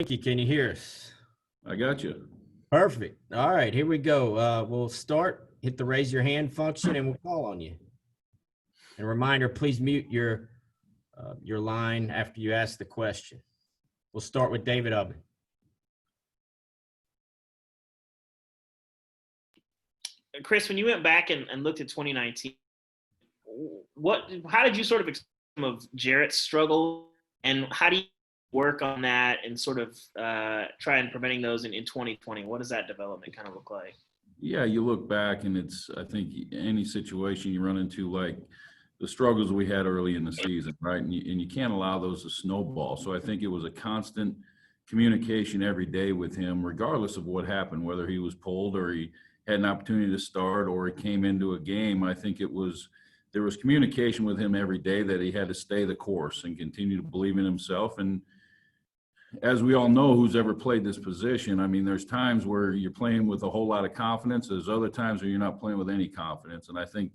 Weinke, can you hear us? I got you. Perfect. All right, here we go. We'll start. Hit the raise your hand function, and we'll call on you. And a reminder: please mute your line after you ask the question. We'll start with David Ubben. Chris, when you went back and looked at 2019, how did you sort of explain some of Jarrett's struggle, and how do you work on that and sort of try and preventing those in 2020? What does that development kind of look like? Yeah, you look back and I think any situation you run into, like the struggles we had early in the season, right? And you can't allow those to snowball. So I think it was a constant communication every day with him, regardless of what happened, whether he was pulled or he had an opportunity to start or he came into a game. I think there was communication with him every day that he had to stay the course and continue to believe in himself. And as we all know, who's ever played this position, I mean, there's times where you're playing with a whole lot of confidence. There's other times where you're not playing with any confidence. And I think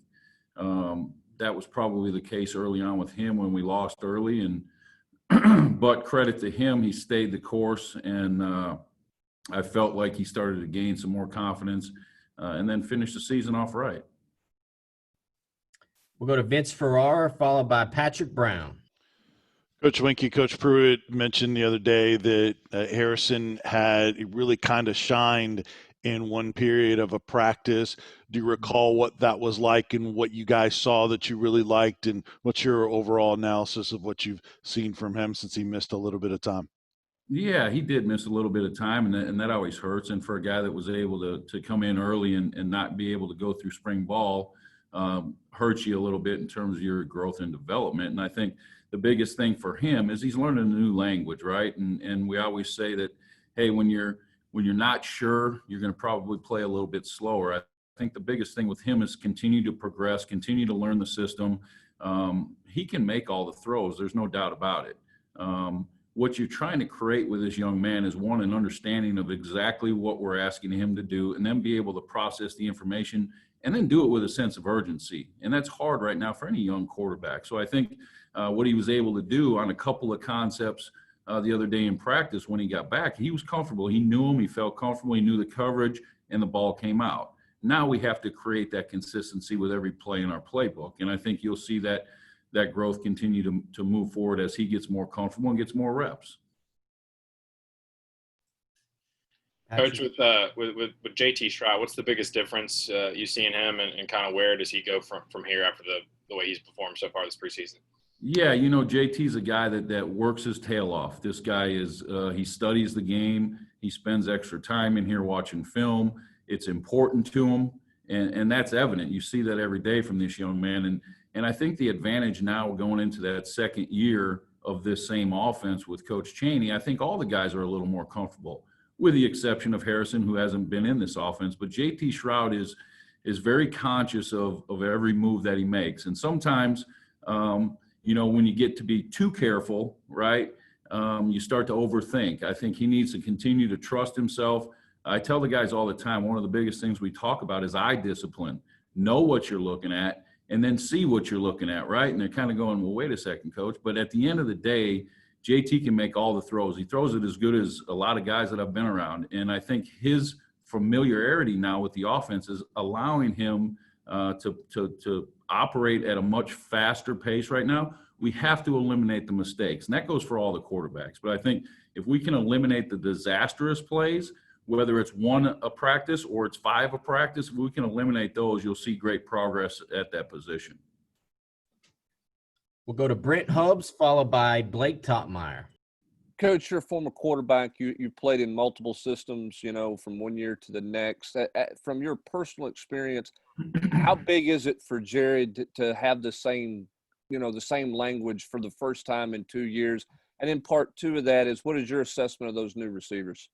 that was probably the case early on with him when we lost early. And but credit to him, he stayed the course. And I felt like he started to gain some more confidence and then finished the season off right. We'll go to Vince Ferrara, followed by Patrick Brown. Coach Weinke, Coach Pruitt mentioned the other day that Harrison had really kind of shined in one period of a practice. Do you recall what that was like and what you guys saw that you really liked, and what's your overall analysis of what you've seen from him since he missed a little bit of time? Yeah, he did miss a little bit of time, and that always hurts. And for a guy that was able to come in early and not be able to go through spring ball, hurts you a little bit in terms of your growth and development. And I think the biggest thing for him is he's learning a new language, right? And we always say that, hey, when you're not sure, you're going to probably play a little bit slower. I think the biggest thing with him is continue to progress, continue to learn the system. He can make all the throws. There's no doubt about it. What you're trying to create with this young man is, one, an understanding of exactly what we're asking him to do, and then be able to process the information and then do it with a sense of urgency. And that's hard right now for any young quarterback. So I think what he was able to do on a couple of concepts the other day in practice when he got back, he was comfortable. He knew him. He felt comfortable. He knew the coverage, and the ball came out. Now we have to create that consistency with every play in our playbook. And I think you'll see that growth continue to move forward as he gets more comfortable and gets more reps. Coach, with JT Stroud, what's the biggest difference you see in him, and kind of where does he go from here after the way he's performed so far this preseason? Yeah, JT's a guy that works his tail off. This guy he studies the game. He spends extra time in here watching film. It's important to him, and that's evident. You see that every day from this young man. And I think the advantage now going into that second year of this same offense with Coach Chaney, I think all the guys are a little more comfortable, with the exception of Harrison, who hasn't been in this offense. But JT Shroud is very conscious of every move that he makes. And sometimes, when you get to be too careful, right, you start to overthink. I think he needs to continue to trust himself. I tell the guys all the time, one of the biggest things we talk about is eye discipline. Know what you're looking at, and then see what you're looking at, right? And they're kind of going, well, wait a second, Coach. But at the end of the day, JT can make all the throws. He throws it as good as a lot of guys that I've been around. And I think his familiarity now with the offense is allowing him to operate at a much faster pace right now. We have to eliminate the mistakes, and that goes for all the quarterbacks. But I think if we can eliminate the disastrous plays, whether it's one a practice or it's five a practice, if we can eliminate those, you'll see great progress at that position. We'll go to Brent Hubbs, followed by Blake Topmeyer. Coach, you're a former quarterback. You played in multiple systems, from one year to the next. From your personal experience, how big is it for Jared to have the same language for the first time in 2 years? And then part two of that is, what is your assessment of those new receivers?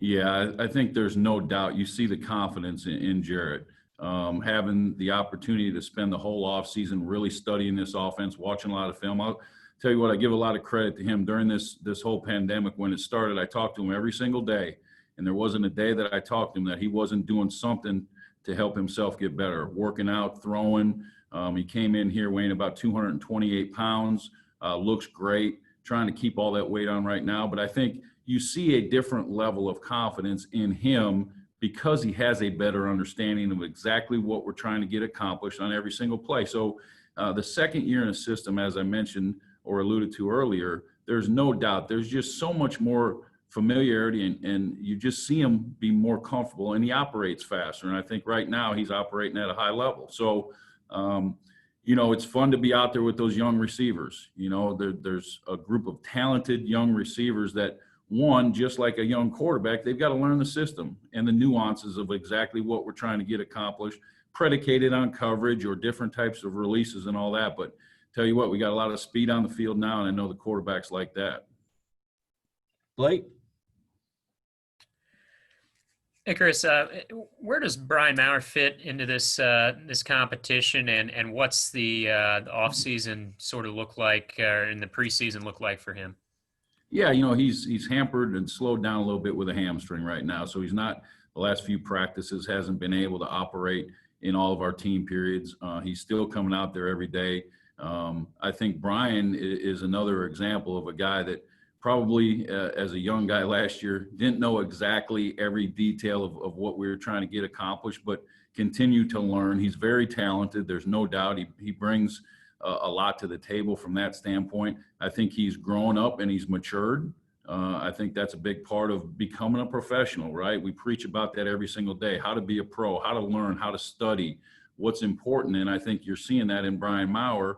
Yeah, I think there's no doubt. You see the confidence in Jarrett. Having the opportunity to spend the whole offseason really studying this offense, watching a lot of film. I'll tell you what, I give a lot of credit to him during this whole pandemic. When it started, I talked to him every single day, and there wasn't a day that I talked to him that he wasn't doing something to help himself get better, working out, throwing. He came in here weighing about 228 pounds, looks great, trying to keep all that weight on right now. But I think you see a different level of confidence in him because he has a better understanding of exactly what we're trying to get accomplished on every single play. So the second year in a system, as I mentioned or alluded to earlier, there's no doubt there's just so much more familiarity, and you just see him be more comfortable, and he operates faster. And I think right now he's operating at a high level. So, it's fun to be out there with those young receivers. There's a group of talented young receivers that, one, just like a young quarterback, they've got to learn the system and the nuances of exactly what we're trying to get accomplished, predicated on coverage or different types of releases and all that. But tell you what, we got a lot of speed on the field now, and I know the quarterbacks like that. Blake? Hey, Chris, where does Brian Maurer fit into this competition, and what's the off season sort of look like, and the preseason look like for him? Yeah, he's hampered and slowed down a little bit with a hamstring right now. So he's not, the last few practices, hasn't been able to operate in all of our team periods. He's still coming out there every day. I think Brian is another example of a guy that probably, as a young guy last year, didn't know exactly every detail of what we were trying to get accomplished, but continued to learn. He's very talented. There's no doubt he brings a lot to the table from that standpoint. I think he's grown up and he's matured. I think that's a big part of becoming a professional, right? We preach about that every single day, how to be a pro, how to learn, how to study, what's important. And I think you're seeing that in Brian Maurer.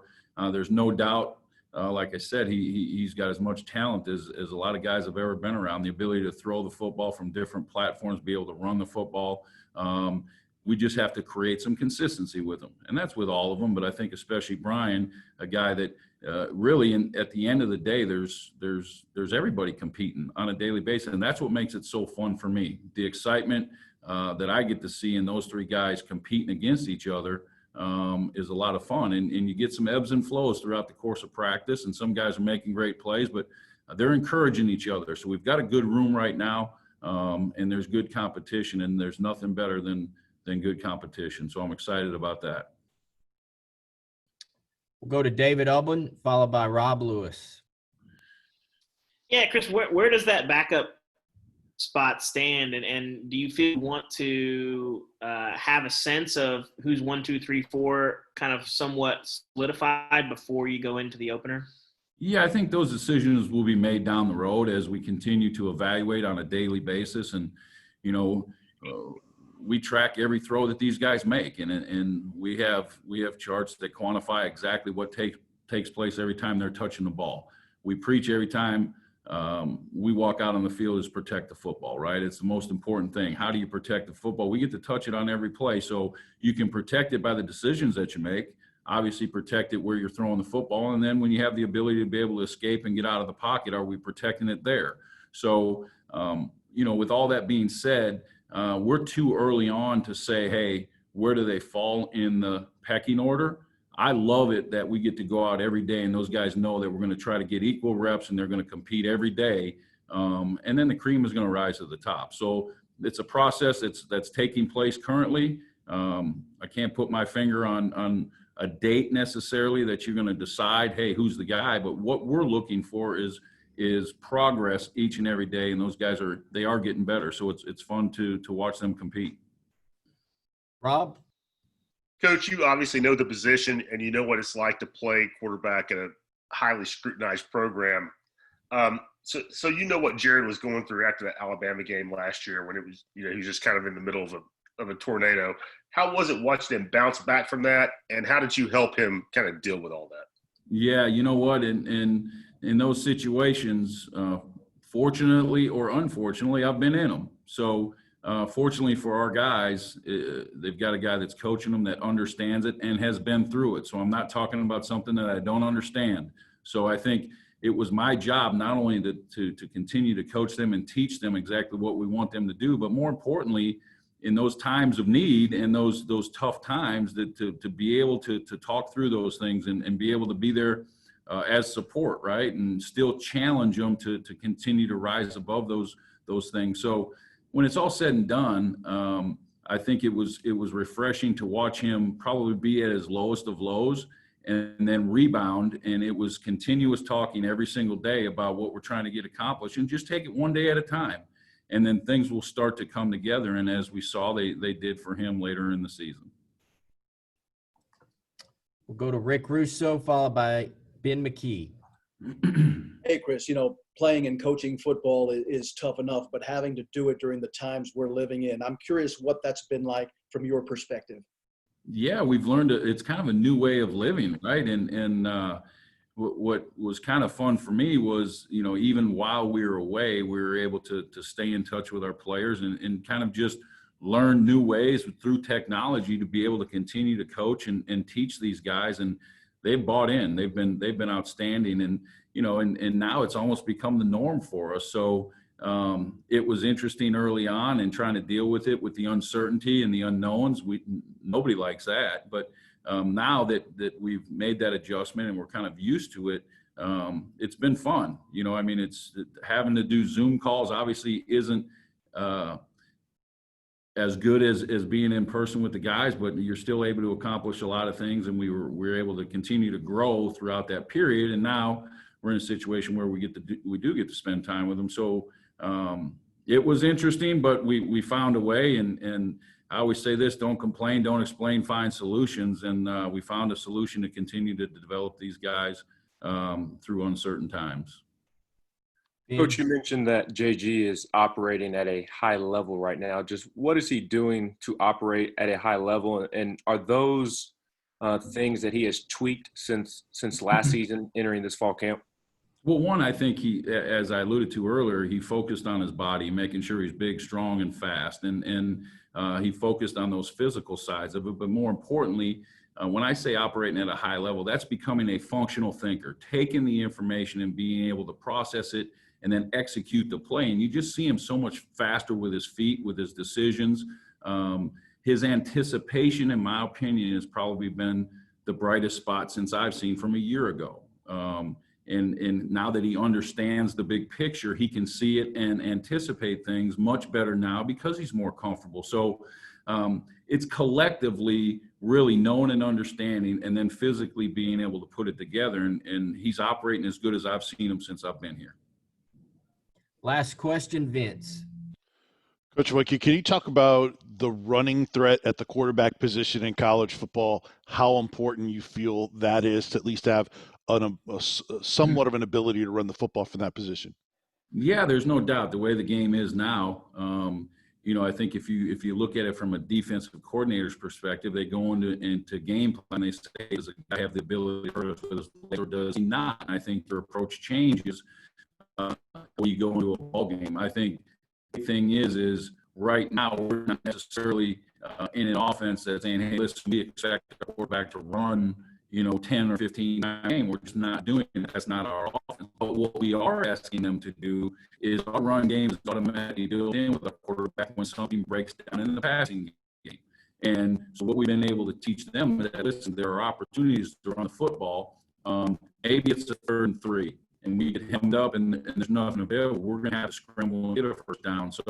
There's no doubt, like I said, he's got as much talent as a lot of guys have ever been around, the ability to throw the football from different platforms, be able to run the football. We just have to create some consistency with him. And that's with all of them. But I think especially Brian, a guy that really, at the end of the day, there's everybody competing on a daily basis. And that's what makes it so fun for me. The excitement that I get to see in those three guys competing against each other is a lot of fun. And you get some ebbs and flows throughout the course of practice. And some guys are making great plays, but they're encouraging each other. So we've got a good room right now, and there's good competition, and there's nothing better than good competition. So I'm excited about that. We'll go to David Ublin, followed by Rob Lewis. Yeah, Chris, where does that backup spot stand? And do you feel you want to have a sense of who's 1, 2, 3, 4 kind of somewhat solidified before you go into the opener? Yeah, I think those decisions will be made down the road as we continue to evaluate on a daily basis. And, we track every throw that these guys make, and we have charts that quantify exactly what takes place every time they're touching the ball. We preach every time we walk out on the field is protect the football, right? It's the most important thing. How do you protect the football? We get to touch it on every play, so you can protect it by the decisions that you make. Obviously, protect it where you're throwing the football, and then when you have the ability to be able to escape and get out of the pocket, are we protecting it there? So, with all that being said, we're too early on to say, hey, where do they fall in the pecking order? I love it that we get to go out every day and those guys know that we're going to try to get equal reps and they're going to compete every day. And then the cream is going to rise to the top. So it's a process that's taking place currently. I can't put my finger on a date necessarily that you're going to decide, hey, who's the guy? But what we're looking for is progress each and every day, and those guys are getting better. So it's fun to watch them compete. Rob? Coach, you obviously know the position and you know what it's like to play quarterback in a highly scrutinized program. So you know what Jared was going through after that Alabama game last year when it was, he was just kind of in the middle of a tornado. How was it watching him bounce back from that, and how did you help him kind of deal with all that? Yeah, you know what, in those situations, fortunately or unfortunately, I've been in them. So fortunately for our guys, they've got a guy that's coaching them that understands it and has been through it. So I'm not talking about something that I don't understand. So I think it was my job not only to continue to coach them and teach them exactly what we want them to do, but more importantly, in those times of need and those tough times, that to be able to talk through those things and be able to be there as support, right? And still challenge them to continue to rise above those things. So when it's all said and done, I think it was refreshing to watch him probably be at his lowest of lows and then rebound. And it was continuous talking every single day about what we're trying to get accomplished, and just take it one day at a time. And then things will start to come together. And as we saw, they did for him later in the season. We'll go to Rick Russo, followed by Ben McKee. Hey, Chris, playing and coaching football is tough enough, but having to do it during the times we're living in, I'm curious what that's been like from your perspective. Yeah, we've learned it's kind of a new way of living, right? And what was kind of fun for me was, even while we were away, we were able to stay in touch with our players and kind of just learn new ways through technology to be able to continue to coach and teach these guys. And they've bought in. They've been outstanding. And and now it's almost become the norm for us. So it was interesting early on and trying to deal with it, with the uncertainty and the unknowns. Nobody likes that, but now that we've made that adjustment and we're kind of used to it, it's been fun. It's having to do Zoom calls obviously isn't as good as being in person with the guys, but you're still able to accomplish a lot of things. And we were able to continue to grow throughout that period. And now we're in a situation where we do get to spend time with them. So it was interesting, but we found a way. And I always say this: don't complain, don't explain, find solutions. And we found a solution to continue to develop these guys through uncertain times. Coach, you mentioned that JG is operating at a high level right now. Just what is he doing to operate at a high level? And are those things that he has tweaked since last season entering this fall camp? Well, one, I think he, as I alluded to earlier, he focused on his body, making sure he's big, strong, and fast. And he focused on those physical sides of it. But more importantly, when I say operating at a high level, that's becoming a functional thinker, taking the information and being able to process it and then execute the play. And you just see him so much faster with his feet, with his decisions. His anticipation, in my opinion, has probably been the brightest spot since I've seen from a year ago. And now that he understands the big picture, he can see it and anticipate things much better now because he's more comfortable. So it's collectively really knowing and understanding and then physically being able to put it together. And he's operating as good as I've seen him since I've been here. Last question, Vince. Coach Weinke, can you talk about the running threat at the quarterback position in college football, how important you feel that is to at least have somewhat of an ability to run the football from that position? Yeah, there's no doubt the way the game is now. I think if you look at it from a defensive coordinator's perspective, they go into game plan, they say, does a guy have the ability to hurt us with his legs or does he not? And I think their approach changes when you go into a ball game. I think the thing is right now we're not necessarily in an offense that's saying, hey, listen, we expect our quarterback to run 10 or 15 a game. We're just not doing it. That's not our offense. But what we are asking them to do is our run game is automatically built in with our quarterback when something breaks down in the passing game. And so what we've been able to teach them is that, listen, there are opportunities to run the football. Maybe it's a 3rd and 3. And we get hemmed up and there's nothing available, we're going to have to scramble and get a first down. So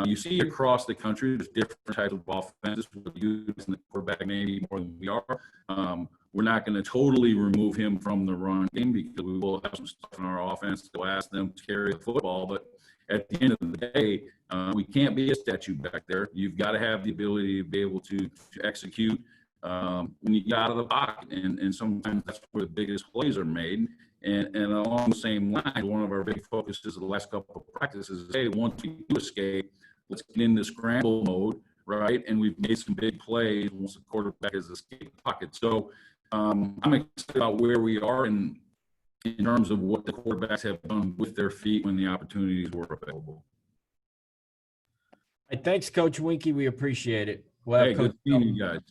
you see across the country, there's different types of offenses with you and the quarterback maybe more than we are. We're not going to totally remove him from the run game because we will have some stuff in our offense that will ask them to carry the football. But at the end of the day, we can't be a statue back there. You've got to have the ability to be able to execute when you get out of the pocket. And sometimes that's where the biggest plays are made. And along the same line, one of our big focuses of the last couple of practices is, hey, once we do escape, let's get into scramble mode, right? And we've made some big plays once the quarterback has escaped the pocket. So I'm excited about where we are in terms of what the quarterbacks have done with their feet when the opportunities were available. Hey, thanks, Coach Weinke. We appreciate it. Well, hey, good seeing you guys.